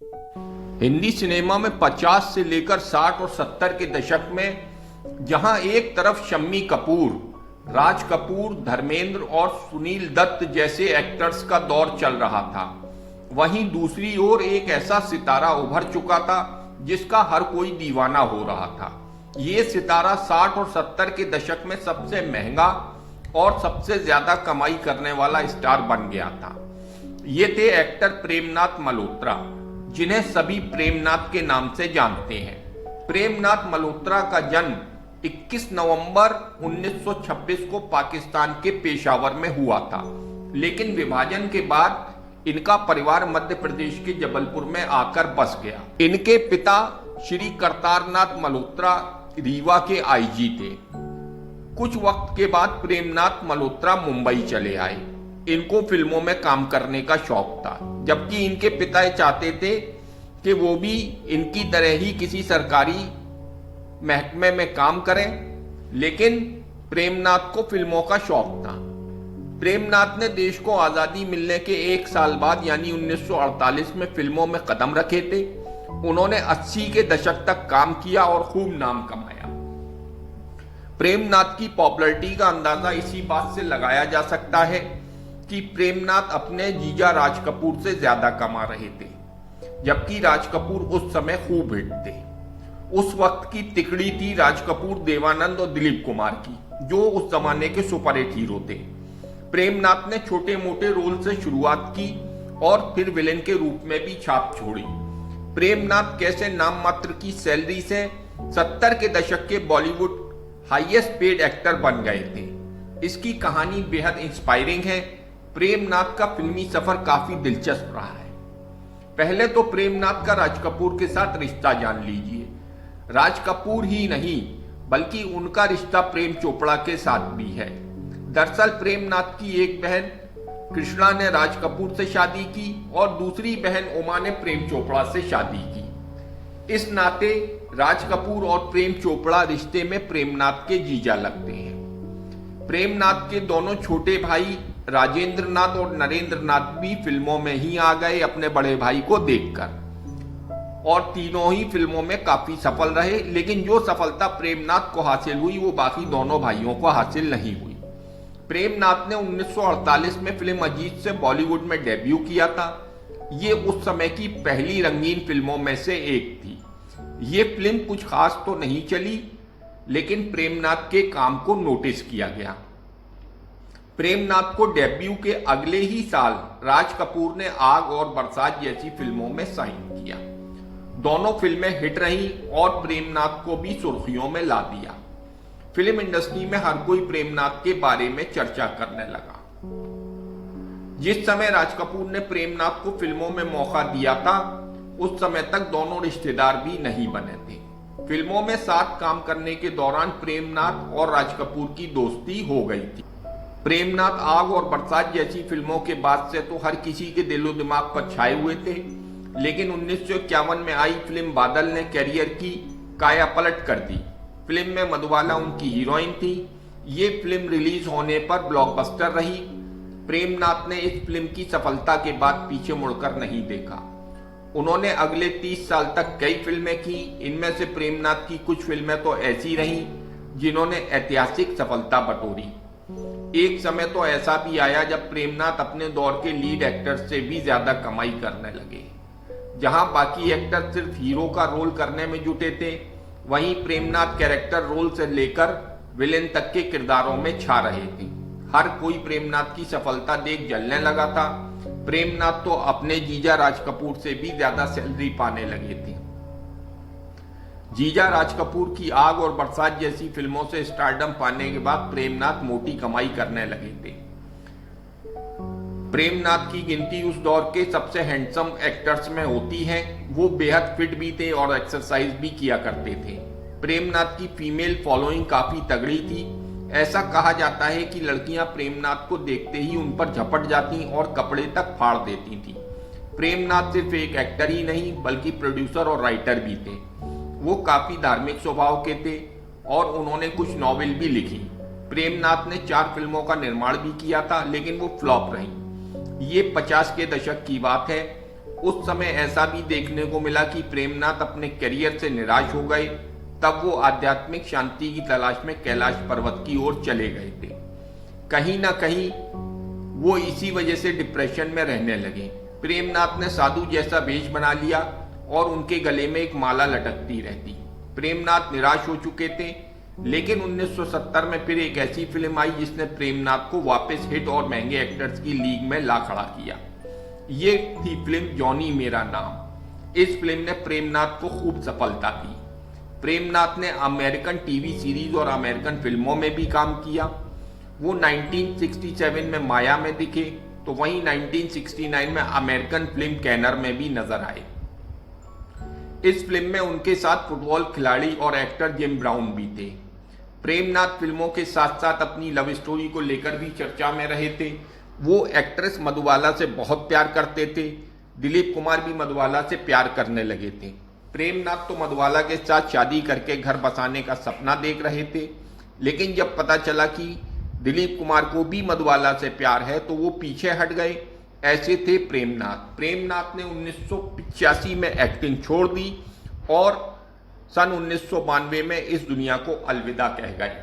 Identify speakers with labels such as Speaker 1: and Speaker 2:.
Speaker 1: Hindi cinema में 50 से लेकर 60 और 70 के दशक में जहां एक तरफ शम्मी कपूर, राज कपूर, धर्मेंद्र और सुनील दत्त जैसे एक्टर्स का दौर चल रहा था, वहीं दूसरी ओर एक ऐसा सितारा उभर चुका था जिसका हर कोई दीवाना हो रहा था। ये सितारा 60 और 70 के दशक में सबसे महंगा और सबसे ज्यादा कमाई करने वाला स्टार बन गया था। ये थे एक्टर प्रेमनाथ मल्होत्रा, जिन्हें सभी प्रेमनाथ के नाम से जानते हैं। प्रेमनाथ मल्होत्रा का जन्म 21 नवंबर 1926 को पाकिस्तान के पेशावर में हुआ था, लेकिन विभाजन के बाद इनका परिवार मध्य प्रदेश के जबलपुर में आकर बस गया। इनके पिता श्री करतारनाथ मल्होत्रा रीवा के आईजी थे। कुछ वक्त के बाद प्रेमनाथ मल्होत्रा मुंबई चले आए। इनको फिल्मों में काम करने का शौक था, जबकि इनके पिता चाहते थे कि वो भी इनकी तरह ही किसी सरकारी महकमे में काम करें, लेकिन प्रेमनाथ को फिल्मों का शौक था। प्रेमनाथ ने देश को आजादी मिलने के एक साल बाद यानी 1948 में फिल्मों में कदम रखे थे। उन्होंने 80 के दशक तक काम किया और खूब नाम कमाया। प्रेमनाथ की पॉपुलैरिटी का अंदाजा इसी बात से लगाया जा सकता है कि प्रेमनाथ अपने जीजा राज कपूर से ज्यादा कमा रहे थे, जबकि राज कपूर उस समय खूब हिट थे। उस वक्त की तिकड़ी थी राज कपूर, देवानंद और दिलीप कुमार की, जो उस जमाने के सुपरहिट हीरो थे। प्रेमनाथ ने छोटे मोटे रोल से शुरुआत की और फिर विलेन के रूप में भी छाप छोड़ी। प्रेमनाथ कैसे नाम मात्र की सैलरी से 70 के दशक के बॉलीवुड हाईएस्ट पेड एक्टर बन गए थे। इसकी कहानी बेहद इंस्पायरिंग है। प्रेमनाथ का फिल्मी सफर काफी दिलचस्प रहा है। पहले तो प्रेमनाथ का राज कपूर के साथ रिश्ता जान लीजिए। राज कपूर ही नहीं, बल्कि उनका रिश्ता प्रेम चोपड़ा के साथ भी है। दरअसल प्रेमनाथ की एक बहन कृष्णा ने राज कपूर से शादी की और दूसरी बहन उमा ने प्रेम चोपड़ा से शादी की। इस नाते राज कपूर और प्रेम चोपड़ा रिश्ते में प्रेमनाथ के जीजा लगते हैं। प्रेमनाथ के दोनों छोटे भाई राजेंद्र नाथ और नरेंद्र नाथ भी फिल्मों में ही आ गए अपने बड़े भाई को देखकर, और तीनों ही फिल्मों में काफी सफल रहे। लेकिन जो सफलता प्रेमनाथ को हासिल हुई वो बाकी दोनों भाइयों को हासिल नहीं हुई। प्रेमनाथ ने 1948 में फिल्म अजीत से बॉलीवुड में डेब्यू किया था। ये उस समय की पहली रंगीन फिल्मों में से एक थी। ये फिल्म कुछ खास तो नहीं चली, लेकिन प्रेमनाथ के काम को नोटिस किया गया। प्रेमनाथ को डेब्यू के अगले ही साल राज कपूर ने आग और बरसात जैसी फिल्मों में साइन किया। दोनों फिल्में हिट रहीं और प्रेमनाथ को भी सुर्खियों में ला दिया। फिल्म इंडस्ट्री में हर कोई प्रेमनाथ के बारे में चर्चा करने लगा। जिस समय राज कपूर ने प्रेमनाथ को फिल्मों में मौका दिया था, उस समय तक दोनों रिश्तेदार भी नहीं बने थे। फिल्मों में साथ काम करने के दौरान प्रेमनाथ और राज कपूर की दोस्ती हो गई थी। प्रेमनाथ आग और बरसात जैसी फिल्मों के बाद से तो हर किसी के दिलो दिमाग पर छाए हुए थे, लेकिन 1951 में आई फिल्म बादल ने कैरियर की काया पलट कर दी। फिल्म में मधुबाला उनकी हीरोइन थी। ये फिल्म रिलीज होने पर ब्लॉकबस्टर रही। प्रेमनाथ ने इस फिल्म की सफलता के बाद पीछे मुड़कर नहीं देखा। उन्होंने अगले 30 साल तक कई फिल्में की। इनमें से प्रेमनाथ की कुछ फिल्में तो ऐसी रहीं जिन्होंने ऐतिहासिक सफलता बटोरी। एक समय तो ऐसा भी आया जब प्रेमनाथ अपने दौर के लीड एक्टर से भी ज्यादा कमाई करने लगे। जहां बाकी एक्टर सिर्फ हीरो का रोल करने में जुटे थे, वहीं प्रेमनाथ कैरेक्टर रोल से लेकर विलेन तक के किरदारों में छा रहे थे। हर कोई प्रेमनाथ की सफलता देख जलने लगा था। प्रेमनाथ तो अपने जीजा राज कपूर से भी ज्यादा सैलरी पाने लगे थे। जीजा राज कपूर की आग और बरसात जैसी फिल्मों से स्टारडम पाने के बाद प्रेमनाथ मोटी कमाई करने लगे थे। प्रेमनाथ की गिनती उस दौर के सबसे हैंडसम एक्टर्स में होती है। वो बेहद फिट भी थे और एक्सरसाइज भी किया करते थे। प्रेमनाथ की फीमेल फॉलोइंग काफी तगड़ी थी। ऐसा कहा जाता है कि लड़कियां प्रेमनाथ को देखते ही उन पर झपट जाती और कपड़े तक फाड़ देती थी। प्रेमनाथ सिर्फ एक एक्टर ही नहीं, बल्कि प्रोड्यूसर और राइटर भी थे। वो काफी धार्मिक स्वभाव के थे और उन्होंने कुछ नॉवेल भी लिखी। प्रेमनाथ ने 4 फिल्मों का निर्माण भी किया था, लेकिन वो फ्लॉप रही। ये 50 के दशक की बात है। उस समय ऐसा भी देखने को मिला कि प्रेमनाथ अपने करियर से निराश हो गए। तब वो आध्यात्मिक शांति की तलाश में कैलाश पर्वत की ओर चले गए थे। कहीं ना कहीं वो इसी वजह से डिप्रेशन में रहने लगे। प्रेमनाथ ने साधु जैसा वेश बना लिया और उनके गले में एक माला लटकती रहती। प्रेमनाथ निराश हो चुके थे, लेकिन 1970 में फिर एक ऐसी फिल्म आई जिसने प्रेमनाथ को वापस हिट और महंगे एक्टर्स की लीग में ला खड़ा किया। ये थी फिल्म जॉनी मेरा नाम। इस फिल्म ने प्रेमनाथ को खूब सफलता दी। प्रेमनाथ ने अमेरिकन टीवी सीरीज और अमेरिकन फिल्मों में भी काम किया। वो 1967 में माया में दिखे, तो वहीं 1969 में अमेरिकन फिल्म कैनर में भी नजर आए। इस फिल्म में उनके साथ फुटबॉल खिलाड़ी और एक्टर जिम ब्राउन भी थे। प्रेमनाथ फिल्मों के साथ साथ अपनी लव स्टोरी को लेकर भी चर्चा में रहे थे। वो एक्ट्रेस मधुबाला से बहुत प्यार करते थे। दिलीप कुमार भी मधुबाला से प्यार करने लगे थे। प्रेमनाथ तो मधुबाला के साथ शादी करके घर बसाने का सपना देख रहे थे, लेकिन जब पता चला कि दिलीप कुमार को भी मधुबाला से प्यार है तो वो पीछे हट गए। ऐसे थे प्रेमनाथ ने 1985 में एक्टिंग छोड़ दी और सन 1992 में इस दुनिया को अलविदा कह गए।